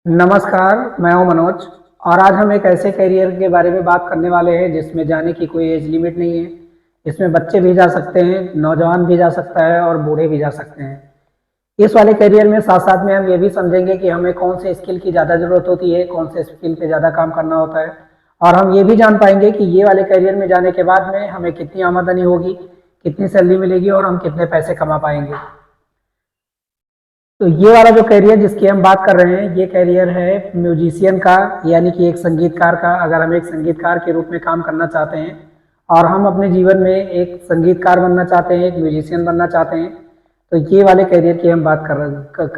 नमस्कार, मैं हूं मनोज और आज हम एक ऐसे करियर के बारे में बात करने वाले हैं जिसमें जाने की कोई एज लिमिट नहीं है। इसमें बच्चे भी जा सकते हैं, नौजवान भी जा सकता है और बूढ़े भी जा सकते हैं। इस वाले करियर में साथ-साथ में हम ये भी समझेंगे कि हमें कौन से स्किल की ज़्यादा ज़रूरत होती है, कौन से स्किल पे ज़्यादा काम करना होता है और हम ये भी जान पाएँगे कि ये वाले करियर में जाने के बाद में हमें कितनी आमदनी होगी, कितनी सैलरी मिलेगी और हम कितने पैसे कमा पाएँगे। तो ये वाला जो करियर जिसकी हम बात कर रहे हैं, ये करियर है म्यूजिशियन का, यानी कि एक संगीतकार का। अगर हम एक संगीतकार के रूप में काम करना चाहते हैं और हम अपने जीवन में एक संगीतकार बनना चाहते हैं, एक म्यूजिशियन बनना चाहते हैं, तो ये वाले करियर की हम बात कर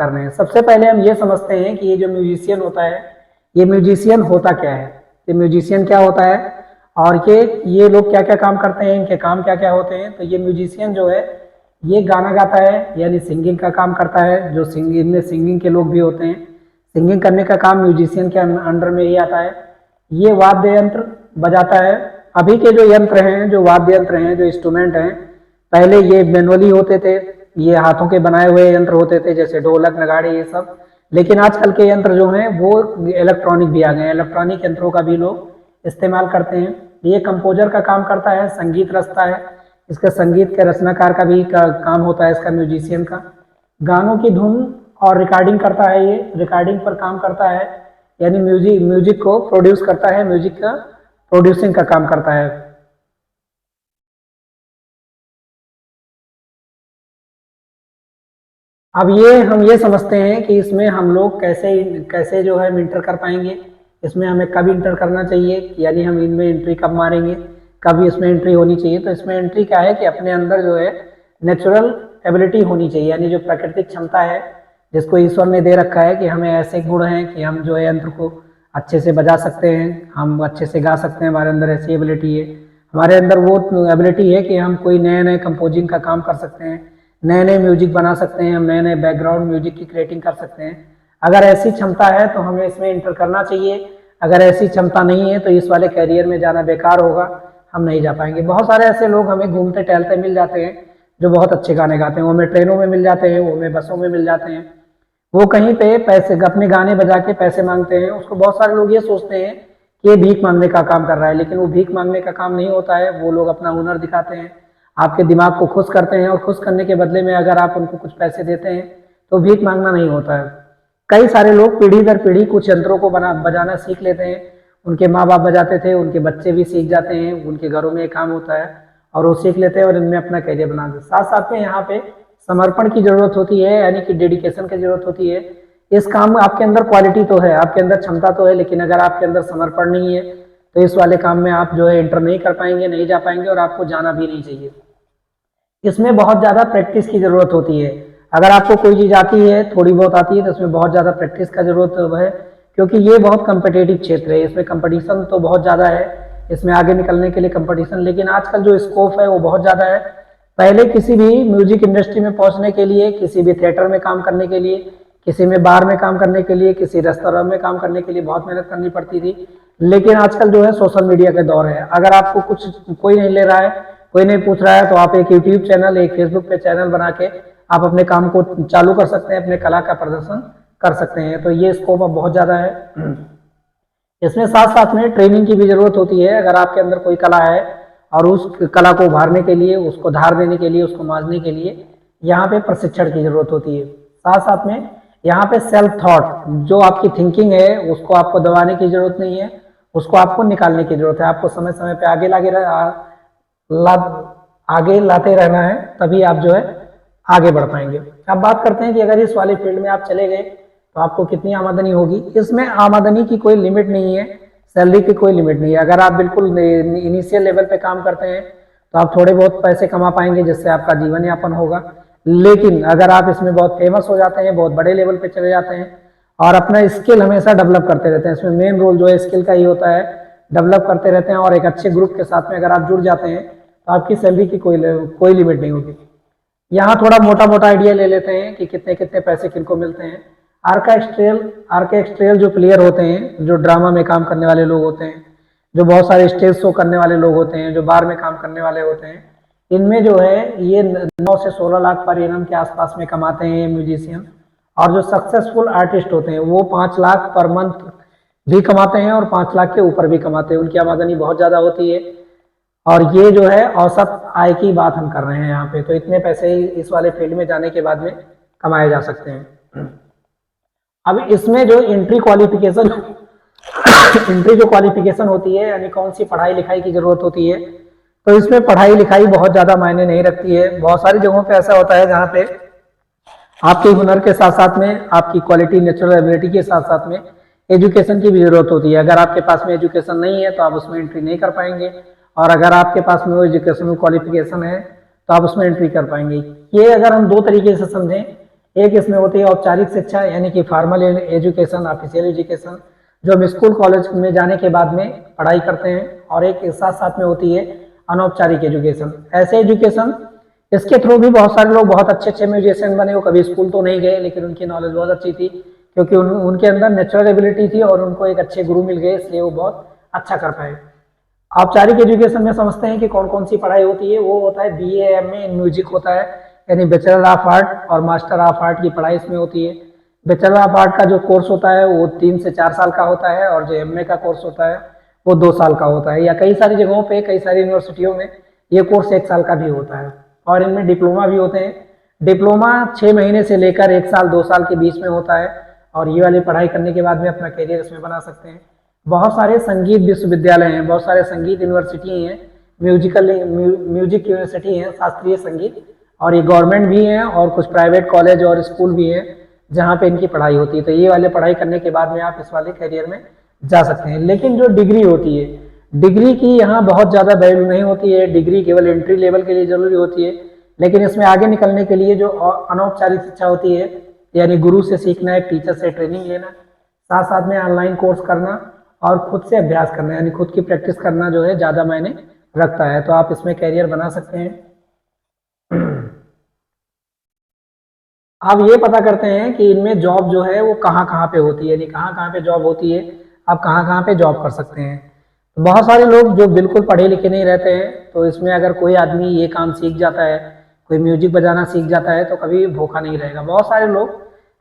रहे हैं। सबसे पहले हम ये समझते हैं कि ये जो म्यूजिशियन होता है, ये म्यूजिशियन होता क्या है, ये म्यूजिशियन क्या होता है और ये लोग क्या क्या काम करते हैं, इनके काम क्या क्या होते हैं। तो ये म्यूजिशियन जो है ये गाना गाता है, यानी सिंगिंग का काम करता है। जो सिंगिंग में सिंगिंग के लोग भी होते हैं, सिंगिंग करने का काम म्यूजिशियन के अंडर में ही आता है। ये वाद्य यंत्र बजाता है। अभी के जो यंत्र हैं, जो वाद्य यंत्र हैं, जो इंस्ट्रूमेंट हैं, पहले ये मैनुअली होते थे, ये हाथों के बनाए हुए यंत्र होते थे, जैसे ढोलक, नगाड़े, ये सब। लेकिन आजकल के यंत्र जो हैं वो इलेक्ट्रॉनिक भी आ गए हैं। इलेक्ट्रॉनिक यंत्रों का भी लोग इस्तेमाल करते हैं। ये कंपोजर का काम करता है, संगीत रचता है। इसका संगीत के रचनाकार का भी काम होता है, इसका म्यूजिशियन का। गानों की धुन और रिकॉर्डिंग करता है, ये रिकॉर्डिंग पर काम करता है, यानी म्यूजिक को प्रोड्यूस करता है, म्यूजिक का प्रोड्यूसिंग का काम करता है। अब हम ये समझते हैं कि इसमें हम लोग कैसे कैसे जो है इंटर कर पाएंगे, इसमें हमें कब इंटर करना चाहिए, यानी हम इनमें एंट्री कब मारेंगे, कब इसमें एंट्री होनी चाहिए। तो इसमें एंट्री क्या है कि अपने अंदर जो है नेचुरल एबिलिटी होनी चाहिए, यानी जो प्राकृतिक क्षमता है जिसको ईश्वर ने दे रखा है कि हमें ऐसे गुण हैं कि हम जो है यंत्र को अच्छे से बजा सकते हैं, हम अच्छे से गा सकते हैं, हमारे अंदर ऐसी एबिलिटी है। हमारे अंदर वो एबिलिटी है कि हम कोई नए नए कंपोजिंग का काम कर सकते हैं, नए नए म्यूजिक बना सकते हैं, हम नए नए बैकग्राउंड म्यूजिक की क्रिएटिंग कर सकते हैं। अगर ऐसी क्षमता है तो हमें इसमें इंटर करना चाहिए। अगर ऐसी क्षमता नहीं है तो इस वाले कैरियर में जाना बेकार होगा, हम नहीं जा पाएंगे। बहुत सारे ऐसे लोग हमें घूमते टहलते मिल जाते हैं जो बहुत अच्छे गाने गाते हैं, वो हमें ट्रेनों में मिल जाते हैं, वो हमें बसों में मिल जाते हैं। वो कहीं पे पैसे अपने गाने बजा के पैसे मांगते हैं। उसको बहुत सारे लोग ये सोचते हैं कि ये भीख मांगने का काम कर रहा है, लेकिन वो भीख मांगने का काम नहीं होता है। वो लोग अपना हुनर दिखाते हैं, आपके दिमाग को खुश करते हैं और खुश करने के बदले में अगर आप उनको कुछ पैसे देते हैं तो भीख मांगना नहीं होता है। कई सारे लोग पीढ़ी दर पीढ़ी कुछ यंत्रों को बजाना सीख लेते हैं। उनके माँ बाप बजाते थे, उनके बच्चे भी सीख जाते हैं, उनके घरों में ये काम होता है और वो सीख लेते हैं और इनमें अपना करियर बनाते हैं। साथ साथ में यहाँ पे समर्पण की जरूरत होती है, यानी कि डेडिकेशन की जरूरत होती है। इस काम में आपके अंदर क्वालिटी तो है, आपके अंदर क्षमता तो है, लेकिन अगर आपके अंदर समर्पण नहीं है तो इस वाले काम में आप जो है एंटर नहीं कर पाएंगे, नहीं जा पाएंगे और आपको जाना भी नहीं चाहिए। इसमें बहुत ज़्यादा प्रैक्टिस की ज़रूरत होती है। अगर आपको कोई चीज़ आती है, थोड़ी बहुत आती है, तो इसमें बहुत ज़्यादा प्रैक्टिस का ज़रूरत है, क्योंकि ये बहुत कम्पिटेटिव क्षेत्र है। इसमें कंपटीशन तो बहुत ज़्यादा है, इसमें आगे निकलने के लिए कंपटीशन। लेकिन आजकल जो स्कोप है वो बहुत ज़्यादा है। पहले किसी भी म्यूजिक इंडस्ट्री में पहुंचने के लिए, किसी भी थिएटर में काम करने के लिए, किसी में बार में काम करने के लिए, किसी रेस्तरां में काम करने के लिए बहुत मेहनत करनी पड़ती थी। लेकिन आजकल जो है सोशल मीडिया के दौर है। अगर आपको कुछ कोई नहीं ले रहा है, कोई नहीं पूछ रहा है, तो आप एक यूट्यूब चैनल, एक फेसबुक पे चैनल बना के आप अपने काम को चालू कर सकते हैं, अपने कला का प्रदर्शन कर सकते हैं। तो ये स्कोप अब बहुत ज़्यादा है। इसमें साथ साथ में ट्रेनिंग की भी ज़रूरत होती है। अगर आपके अंदर कोई कला है और उस कला को उभारने के लिए, उसको धार देने के लिए, उसको मांझने के लिए यहाँ पे प्रशिक्षण की ज़रूरत होती है। साथ साथ में यहाँ पे सेल्फ थॉट, जो आपकी थिंकिंग है उसको आपको दबाने की ज़रूरत नहीं है, उसको आपको निकालने की ज़रूरत है। आपको समय समय पे आगे लाते रहना है, तभी आप जो है आगे बढ़ पाएंगे। अब बात करते हैं कि अगर इस वाले फील्ड में आप चले गए तो आपको कितनी आमदनी होगी। इसमें आमदनी की कोई लिमिट नहीं है, सैलरी की कोई लिमिट नहीं है। अगर आप बिल्कुल इनिशियल लेवल पे काम करते हैं तो आप थोड़े बहुत पैसे कमा पाएंगे, जिससे आपका जीवन यापन होगा। लेकिन अगर आप इसमें बहुत फेमस हो जाते हैं, बहुत बड़े लेवल पे चले जाते हैं और अपना स्किल हमेशा डेवलप करते रहते हैं, इसमें मेन रोल जो है स्किल का ही होता है, डेवलप करते रहते हैं और एक अच्छे ग्रुप के साथ में अगर आप जुड़ जाते हैं तो आपकी सैलरी की कोई लिमिट नहीं होगी। यहाँ थोड़ा मोटा मोटा आइडिया ले लेते हैं कि कितने कितने पैसे किनको मिलते हैं। आर्केस्ट्रियल जो प्लेयर होते हैं, जो ड्रामा में काम करने वाले लोग होते हैं, जो बहुत सारे स्टेज शो करने वाले लोग होते हैं, जो बार में काम करने वाले होते हैं, इनमें जो है ये 9 से 16 लाख पर एनम के आसपास में कमाते हैं ये म्यूजिशियन। और जो सक्सेसफुल आर्टिस्ट होते हैं वो 5 लाख पर मंथ भी कमाते हैं और 5 लाख के ऊपर भी कमाते हैं, उनकी आमदनी बहुत ज़्यादा होती है। और ये जो है औसत आय की बात हम कर रहे हैं यहाँ पे, तो इतने पैसे इस वाले फील्ड में जाने के बाद में कमाए जा सकते हैं। अब इसमें जो एंट्री क्वालिफिकेशन एंट्री जो क्वालिफिकेशन होती है, यानी कौन सी पढ़ाई लिखाई की जरूरत होती है, तो इसमें पढ़ाई लिखाई बहुत ज़्यादा मायने नहीं रखती है। बहुत सारी जगहों पे ऐसा होता है जहाँ पे आपके हुनर के साथ साथ में आपकी क्वालिटी नेचुरल एबिलिटी के साथ साथ में एजुकेशन की भी जरूरत होती है। अगर आपके पास में एजुकेशन नहीं है तो आप उसमें एंट्री नहीं कर पाएंगे, और अगर आपके पास में वो एजुकेशनल क्वालिफिकेशन है तो आप उसमें एंट्री कर पाएंगे। ये अगर हम दो तरीके से समझें, एक इसमें होती है औपचारिक शिक्षा यानी कि फॉर्मल एजुकेशन, ऑफिशियल एजुकेशन जो हम स्कूल कॉलेज में जाने के बाद में पढ़ाई करते हैं, और एक साथ साथ में होती है अनौपचारिक एजुकेशन। ऐसे एजुकेशन इसके थ्रू भी बहुत सारे लोग बहुत अच्छे अच्छे म्यूजिशियन बने। वो कभी स्कूल तो नहीं गए लेकिन उनकी नॉलेज बहुत अच्छी थी, क्योंकि उनके अंदर नेचुरल एबिलिटी थी और उनको एक अच्छे गुरु मिल गए, इसलिए वो बहुत अच्छा कर पाए। औपचारिक एजुकेशन में समझते हैं कि कौन कौन सी पढ़ाई होती है। वो होता है BA MA इन म्यूजिक होता है, यानी बैचलर ऑफ आर्ट और मास्टर ऑफ आर्ट की पढ़ाई इसमें होती है। बैचलर ऑफ आर्ट का जो कोर्स होता है वो 3 से 4 साल का होता है, और जो MA का कोर्स होता है वो 2 साल का होता है, या कई सारी जगहों पे कई सारी यूनिवर्सिटियों में ये कोर्स 1 साल का भी होता है। और इनमें डिप्लोमा भी होते हैं। डिप्लोमा 6 महीने से लेकर 1 साल 2 साल के बीच में होता है, और ये वाली पढ़ाई करने के बाद में अपना करियर इसमें बना सकते हैं। बहुत सारे संगीत विश्वविद्यालय हैं, बहुत सारे संगीत यूनिवर्सिटी हैं, म्यूजिक यूनिवर्सिटी हैं, शास्त्रीय संगीत, और ये गवर्नमेंट भी हैं, और कुछ प्राइवेट कॉलेज और स्कूल भी हैं जहाँ पे इनकी पढ़ाई होती है। तो ये वाले पढ़ाई करने के बाद में आप इस वाले करियर में जा सकते हैं। लेकिन जो डिग्री होती है, डिग्री की यहाँ बहुत ज़्यादा वैल्यू नहीं होती है। डिग्री केवल एंट्री लेवल के लिए जरूरी होती है, लेकिन इसमें आगे निकलने के लिए जो अनौपचारिक शिक्षा होती है, यानी गुरु से सीखना, एक टीचर से ट्रेनिंग लेना, साथ साथ में ऑनलाइन कोर्स करना और खुद से अभ्यास करना, यानी खुद की प्रैक्टिस करना जो है ज़्यादा मायने रखता है। तो आप इसमें कैरियर बना सकते हैं। अब ये पता करते हैं कि इनमें जॉब जो है वो कहाँ कहाँ पे होती है, यानी कहाँ कहाँ पे जॉब होती है, आप कहाँ कहाँ पे जॉब कर सकते हैं। तो बहुत सारे लोग जो बिल्कुल पढ़े लिखे नहीं रहते हैं, तो इसमें अगर कोई आदमी ये काम सीख जाता है, कोई म्यूजिक बजाना सीख जाता है, तो कभी भूखा नहीं रहेगा। बहुत सारे लोग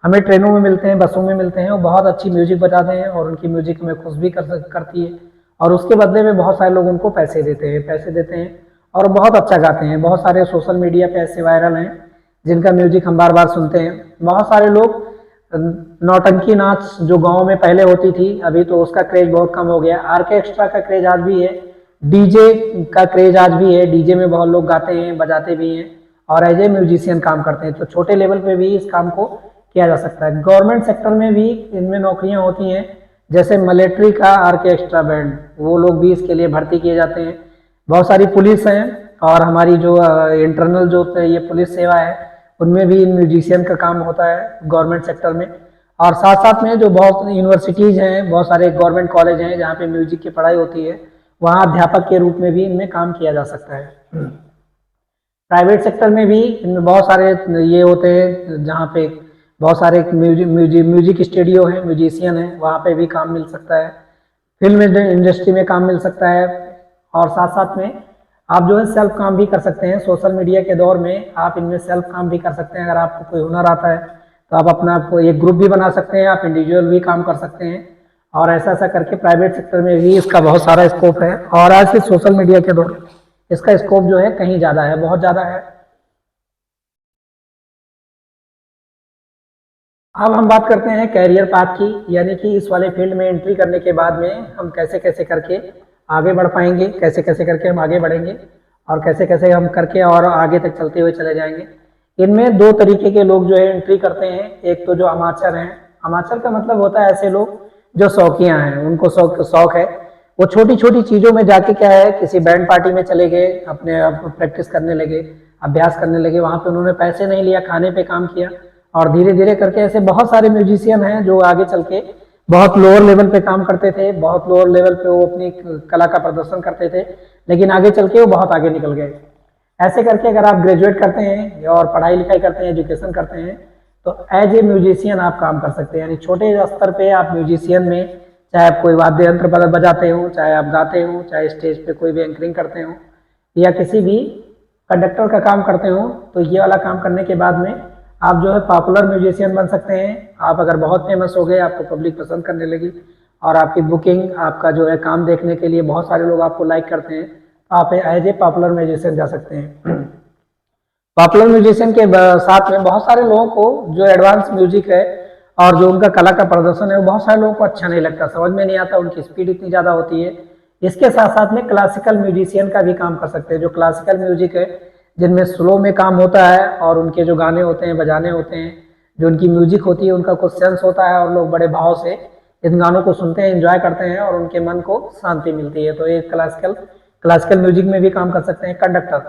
हमें ट्रेनों में मिलते हैं, बसों में मिलते हैं, वो बहुत अच्छी म्यूजिक बजाते हैं और उनकी म्यूजिक हमें खुश भी करती है, और उसके बदले में बहुत सारे लोग उनको पैसे देते हैं और बहुत अच्छा गाते हैं। बहुत सारे सोशल मीडिया पे ऐसे वायरल हैं जिनका म्यूजिक हम बार बार सुनते हैं। बहुत सारे लोग नौटंकी नाच जो गांव में पहले होती थी, अभी तो उसका क्रेज बहुत कम हो गया। आर्केस्ट्रा का क्रेज आज भी है, डीजे का क्रेज आज भी है, डीजे में बहुत लोग गाते हैं, बजाते भी हैं और एज ए म्यूजिशियन काम करते हैं। तो छोटे लेवल पे भी इस काम को किया जा सकता है। गवर्नमेंट सेक्टर में भी इनमें नौकरियां होती हैं, जैसे मिलिट्री का आर्केस्ट्रा बैंड, वो लोग भी इसके लिए भर्ती किए जाते हैं। बहुत सारी पुलिस हैं, और हमारी जो इंटरनल जो ये पुलिस सेवा है, उनमें भी म्यूजिशियन का काम होता है गवर्नमेंट सेक्टर में। और साथ साथ में जो बहुत यूनिवर्सिटीज़ हैं, बहुत सारे गवर्नमेंट कॉलेज हैं जहाँ पे म्यूजिक की पढ़ाई होती है, वहाँ अध्यापक के रूप में भी इनमें काम किया जा सकता है। प्राइवेट सेक्टर में भी इनमें बहुत सारे ये होते हैं जहाँ पे बहुत सारे म्यूजिक स्टूडियो हैं, म्यूजिशियन हैं, वहाँ पे भी काम मिल सकता है। फिल्म इंडस्ट्री में काम मिल सकता है, और साथ साथ में आप जो है सेल्फ काम भी कर सकते हैं। सोशल मीडिया के दौर में आप इनमें सेल्फ काम भी कर सकते हैं। अगर आपको कोई हुनर आता है तो आप अपना एक ग्रुप भी बना सकते हैं, आप इंडिविजुअल भी काम कर सकते हैं, और ऐसा ऐसा करके प्राइवेट सेक्टर में भी इसका बहुत सारा स्कोप है। और आज के सोशल मीडिया के दौर इसका स्कोप जो है कहीं ज़्यादा है, बहुत ज़्यादा है। अब हम बात करते हैं कैरियर पाथ की, यानी कि इस वाले फील्ड में एंट्री करने के बाद में हम कैसे कैसे करके आगे बढ़ पाएंगे, कैसे कैसे करके हम आगे बढ़ेंगे, और कैसे कैसे हम करके और आगे तक चलते हुए चले जाएंगे। इनमें दो तरीके के लोग जो है एंट्री करते हैं। एक तो जो अमाचर हैं, अमाचर का मतलब होता है ऐसे लोग जो शौकिया हैं, उनको शौक है, वो छोटी छोटी चीज़ों में जाके क्या है, किसी बैंड पार्टी में चले गए, अपने प्रैक्टिस करने लगे, अभ्यास करने लगे, वहाँ पे उन्होंने पैसे नहीं लिया, खाने पे काम किया, और धीरे धीरे करके ऐसे बहुत सारे म्यूजिशियन हैं जो आगे चल के बहुत लोअर लेवल पे काम करते थे, बहुत लोअर लेवल पे वो अपनी कला का प्रदर्शन करते थे, लेकिन आगे चल के वो बहुत आगे निकल गए। ऐसे करके अगर आप ग्रेजुएट करते हैं और पढ़ाई लिखाई करते हैं, एजुकेशन करते हैं, तो एज ए म्यूजिशियन आप काम कर सकते हैं। यानी छोटे स्तर पे आप म्यूजिशियन में, चाहे आप कोई वाद्य यंत्र बजाते हो, चाहे आप गाते हो, चाहे स्टेज पे कोई भी एंकरिंग करते हो, या किसी भी कंडक्टर का काम करते हो, तो ये वाला काम करने के बाद में आप जो है पॉपुलर म्यूजिशियन बन सकते हैं। आप अगर बहुत फेमस हो गए, आपको पब्लिक पसंद करने लगी और आपकी बुकिंग, आपका जो है काम देखने के लिए बहुत सारे लोग आपको लाइक करते हैं, तो आप एज ए पॉपुलर म्यूजिशियन जा सकते हैं। पॉपुलर म्यूजिशियन के साथ में बहुत सारे लोगों को जो एडवांस म्यूजिक है और जो उनका कला का प्रदर्शन है वो बहुत सारे लोगों को अच्छा नहीं लगता, समझ में नहीं आता, उनकी स्पीड इतनी ज़्यादा होती है। इसके साथ साथ में क्लासिकल म्यूजिशियन का भी काम कर सकते हैं। जो क्लासिकल म्यूजिक है, जिनमें स्लो में काम होता है और उनके जो गाने होते हैं, बजाने होते हैं, जो उनकी म्यूजिक होती है, उनका कुछ सेंस होता है और लोग बड़े भाव से इन गानों को सुनते हैं, एंजॉय करते हैं और उनके मन को शांति मिलती है। तो ये क्लासिकल म्यूजिक में भी काम कर सकते हैं। कंडक्टर,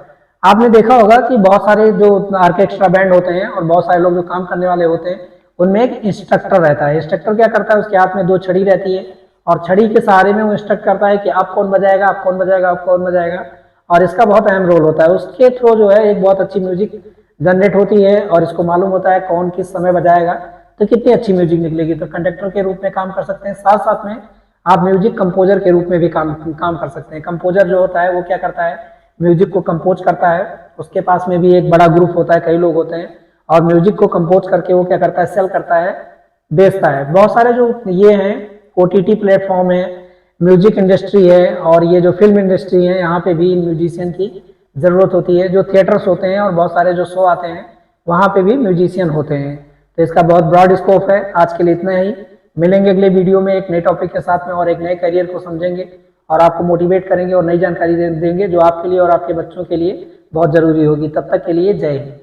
आपने देखा होगा कि बहुत सारे जो ऑर्केस्ट्रा बैंड होते हैं और बहुत सारे लोग जो काम करने वाले होते हैं, उनमें एक इंस्ट्रक्टर रहता है। इंस्ट्रक्टर क्या करता है, उसके हाथ में 2 छड़ी रहती है और छड़ी के सहारे में वो इंस्ट्रक्ट करता है कि आप कौन बजाएगा, आप कौन बजाएगा, आप कौन बजाएगा, और इसका बहुत अहम रोल होता है। उसके थ्रू जो है एक बहुत अच्छी म्यूजिक जनरेट होती है और इसको मालूम होता है कौन किस समय बजाएगा तो कितनी अच्छी म्यूजिक निकलेगी। तो कंडक्टर के रूप में काम कर सकते हैं। साथ साथ में आप म्यूजिक कंपोजर के रूप में भी काम कर सकते हैं। कंपोजर जो होता है वो क्या करता है, म्यूजिक को कंपोज करता है। उसके पास में भी एक बड़ा ग्रुप होता है, कई लोग होते हैं, और म्यूजिक को कंपोज करके वो क्या करता है, सेल करता है, बेचता है। बहुत सारे जो ये हैं ओटीटी प्लेटफॉर्म है, म्यूजिक इंडस्ट्री है और ये जो फिल्म इंडस्ट्री है, यहाँ पे भी म्यूजिशियन की ज़रूरत होती है। जो थिएटर्स होते हैं और बहुत सारे जो शो आते हैं, वहाँ पे भी म्यूजिशियन होते हैं। तो इसका बहुत ब्रॉड स्कोप है। आज के लिए इतना ही। मिलेंगे अगले वीडियो में एक नए टॉपिक के साथ में और एक नए करियर को समझेंगे और आपको मोटिवेट करेंगे और नई जानकारी देंगे जो आपके लिए और आपके बच्चों के लिए बहुत ज़रूरी होगी। तब तक के लिए जय हिंद।